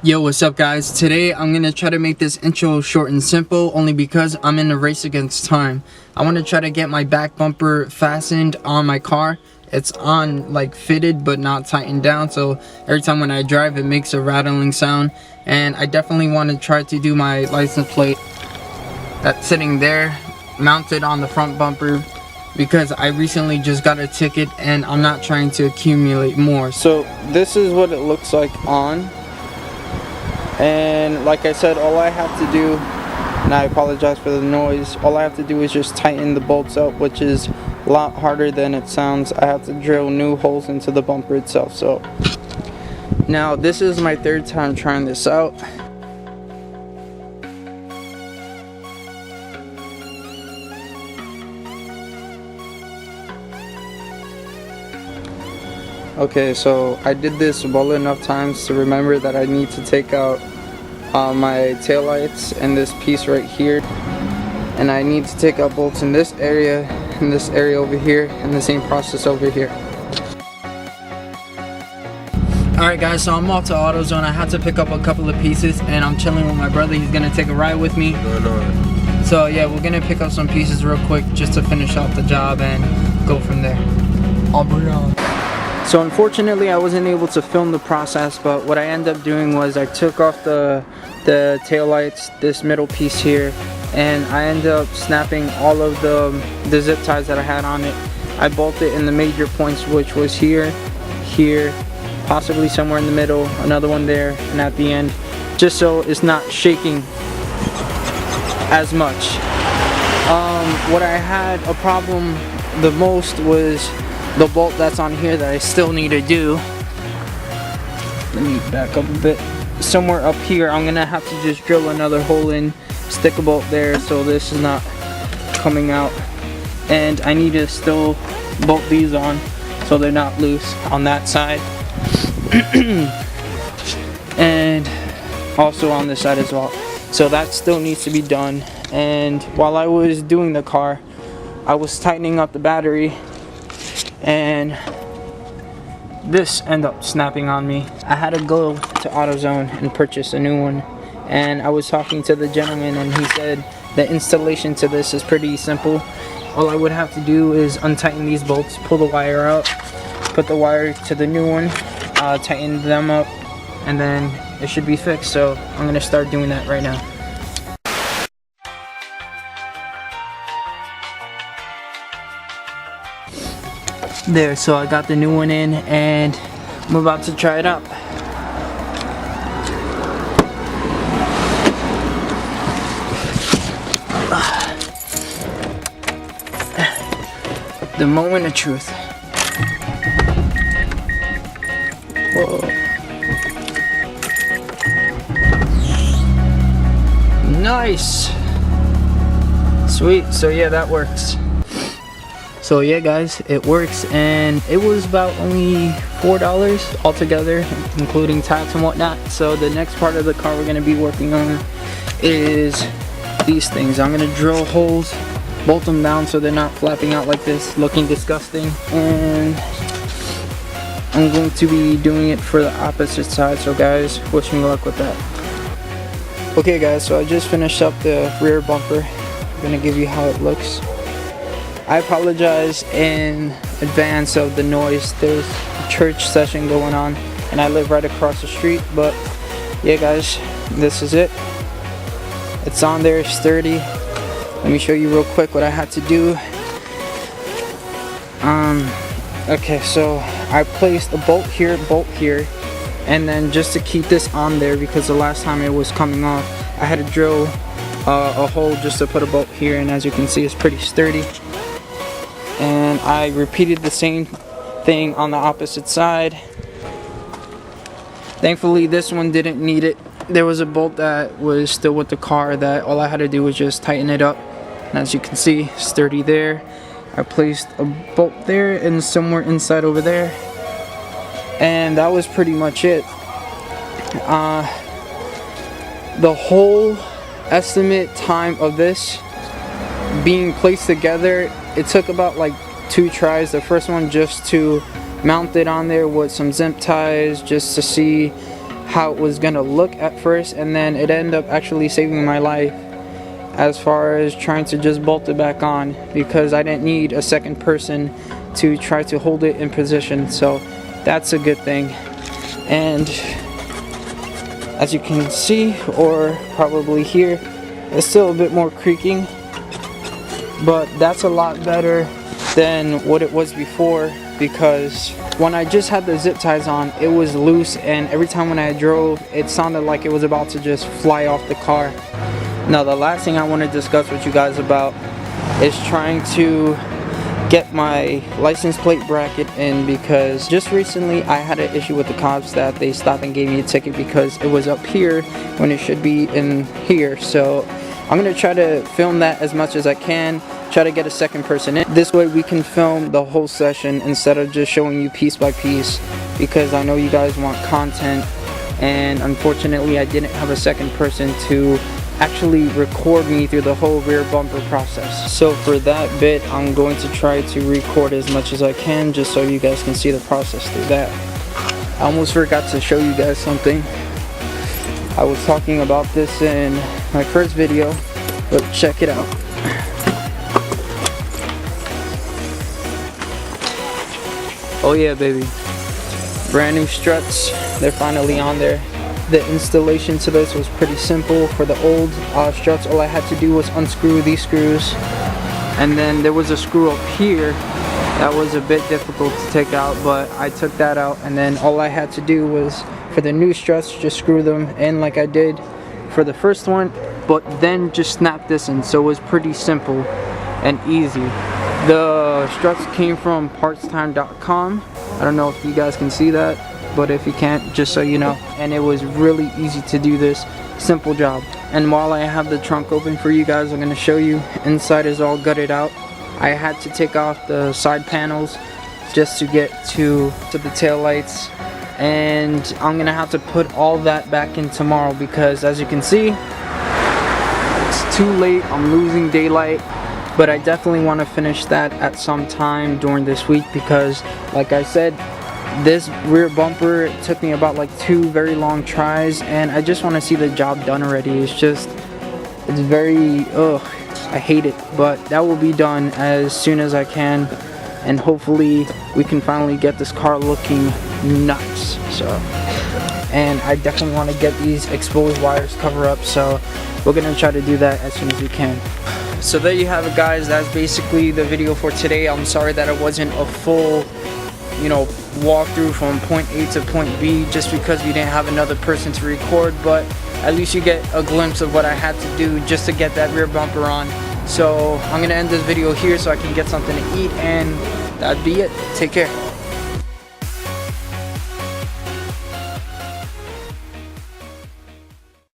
Yo, what's up guys? Today I'm gonna try to make this intro short and simple only because I'm in a race against time. I want to try to get my back bumper fastened on my car. It's on like fitted but not tightened down, so every time when I drive it makes a rattling sound. And I definitely want to try to do my license plate that's sitting there mounted on the front bumper, because I recently just got a ticket and I'm not trying to accumulate more. So this is what it looks like on. And like I said, all I have to do, and I apologize for the noise, all I have to do is just tighten the bolts up, which is a lot harder than it sounds. I have to drill new holes into the bumper itself. So now this is my third time trying this out. Okay, so I did this well enough times to remember that I need to take out my taillights and this piece right here, and I need to take out bolts in this area and this area over here, and the same process over here. Alright guys, so I'm off to AutoZone. I had to pick up a couple of pieces and I'm chilling with my brother. He's gonna take a ride with me. So yeah, we're gonna pick up some pieces real quick just to finish off the job and go from there. I'll bring on. So unfortunately I wasn't able to film the process, but what I ended up doing was I took off the taillights, this middle piece here, and I ended up snapping all of the zip ties that I had on it. I bolted in the major points, which was here, here, possibly somewhere in the middle, another one there, and at the end, just so it's not shaking as much. What I had a problem the most was the bolt that's on here that I still need to do. Let me back up a bit. Somewhere up here I'm gonna have to just drill another hole in, stick a bolt there so this is not coming out, and I need to still bolt these on so they're not loose on that side and also on this side as well. So that still needs to be done. And while I was doing the car, I was tightening up the battery, and this ended up snapping on me. I had to go to AutoZone and purchase a new one, and I was talking to the gentleman and he said the installation to this is pretty simple. All I would have to do is untighten these bolts, pull the wire out, put the wire to the new one, tighten them up, and then it should be fixed. So I'm gonna start doing that right now. There, so I got the new one in and I'm about to try it out. The moment of truth. Whoa. Nice. Sweet, so yeah, that works. So yeah guys, it works, and it was about only $4 altogether, including tax and whatnot. So the next part of the car we're going to be working on is these things. I'm going to drill holes, bolt them down so they're not flapping out like this, looking disgusting, and I'm going to be doing it for the opposite side. So guys, wish me luck with that. Okay guys, so I just finished up the rear bumper. I'm going to give you how it looks. I apologize in advance of the noise. There's a church session going on and I live right across the street, but yeah guys, this is it. It's on there, sturdy. Let me show you real quick what I had to do. Okay, so I placed a bolt here, and then just to keep this on there, because the last time it was coming off, I had to drill a hole just to put a bolt here, and as you can see it's pretty sturdy. And I repeated the same thing on the opposite side. Thankfully this one didn't need it. There was a bolt that was still with the car that all I had to do was just tighten it up, and as you can see, sturdy there. I placed a bolt there and somewhere inside over there, and that was pretty much it. The whole estimate time of this being placed together, it took about like 2 tries. The first one just to mount it on there with some zip ties, just to see how it was gonna look at first, and then it ended up actually saving my life as far as trying to just bolt it back on, because I didn't need a second person to try to hold it in position. So that's a good thing. And as you can see, or probably hear, it's still a bit more creaking, but that's a lot better than what it was before, because when I just had the zip ties on, it was loose, and every time when I drove, it sounded like it was about to just fly off the car. Now, the last thing I want to discuss with you guys about is trying to get my license plate bracket in, because just recently I had an issue with the cops that they stopped and gave me a ticket because it was up here when it should be in here. So I'm going to try to film that as much as I can, try to get a second person in. This way we can film the whole session instead of just showing you piece by piece, because I know you guys want content, and unfortunately I didn't have a second person to actually record me through the whole rear bumper process. So for that bit, I'm going to try to record as much as I can, just so you guys can see the process through that. I almost forgot to show you guys something. I was talking about this in my first video, but check it out. Oh yeah, baby. Brand new struts, they're finally on there. The installation to this was pretty simple. For the old struts, all I had to do was unscrew these screws, and then there was a screw up here that was a bit difficult to take out, but I took that out, and then all I had to do was, for the new struts, just screw them in like I did for the first one, but then just snap this in. So it was pretty simple and easy. The struts came from partstime.com. I don't know if you guys can see that, but if you can't, just so you know. And it was really easy to do this simple job. And while I have the trunk open for you guys, I'm going to show you. Inside is all gutted out. I had to take off the side panels just to get to the tail lights, and I'm going to have to put all that back in tomorrow, because as you can see, it's too late. I'm losing daylight. But I definitely want to finish that at some time during this week, because like I said, this rear bumper took me about like 2 very long tries, and I just want to see the job done already. It's very, I hate it, but that will be done as soon as I can, and hopefully we can finally get this car looking nuts. So, and I definitely want to get these exposed wires cover up, so we're gonna try to do that as soon as we can. So there you have it, guys. That's basically the video for today. I'm sorry that it wasn't a full, walkthrough from point A to point B, just because we didn't have another person to record, but at least you get a glimpse of what I had to do just to get that rear bumper on. So I'm gonna end this video here so I can get something to eat, and that'd be it. Take care.